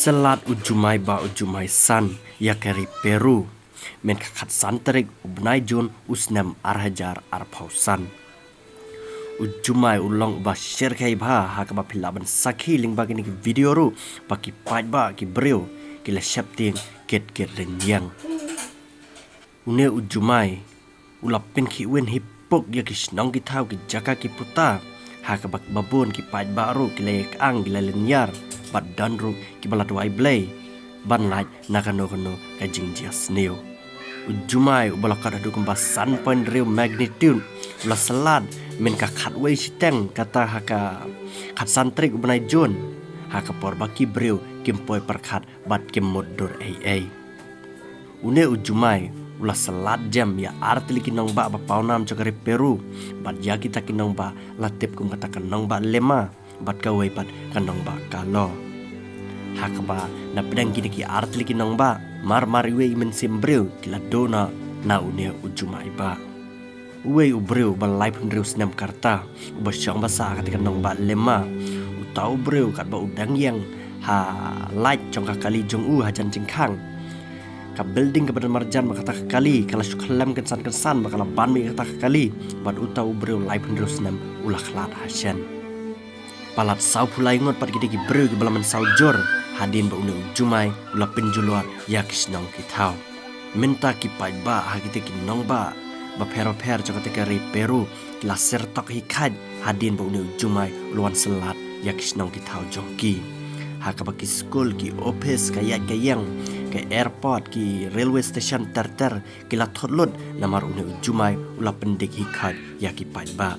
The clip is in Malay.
Selat ujumai ba ujumai san ya keri Peru men kakat santrik ubnai jon usnam arhajar arpausan ujumai ulong ba share kai ba ha ka ba philaban sakhi ling ba kini video ru ba ki pait ba ki breu ki la shapting ket renyang une ujumai ulapin ki wen hipok ya ki snong ki thau ki jaka ki puta ha ka ba babon ki pait ba ru ki le ang ki la lenyar bat dan ru ki balat wai blay ban laj nakano ka jingjia sneo ujumai ubalakat adu kemba san point real magnitude ula selat men ka khat wei siteng kata haka khat santrik ubnai jon haka porbaki breu kimpoi perkhat bat kim modur ai une ujumai ula selat jam ya artli kinong ba paunam cakare Peru bat ya kita kinong ba latip kum kata kanong ba lema bat kawai bat kanong ba kalo hakba na pedang kini ki artli kinong ba mar iwe imen sembreu kila dona na une ujumai ba uwe ubreu ba live hundreu senam karta uba syang basa ketika nong ba lema utau breu kat ba udang yang ha light jong kali jong hajan jengkang ka building kepada marjan bakata kali kala syuklam kensan bakala ban mi kata kali bat utau breu live hundreu senam ulah klat hasan palat sau pulai ngot pat gidi breu ki balaman sau jor hadin ba une ujumai ula penjuluar ya kisnong kitau minta ki pai ba hagite ki nong ba per jaka kari Peru la sertok hikad hadin ba une ujumai luan selat ya kisnong kitau jongki haka ba ki school ki office kaya kayang ke airport ki railway station terter kila thotlut namar une ujumai ula pendik hikad ya ki pai ba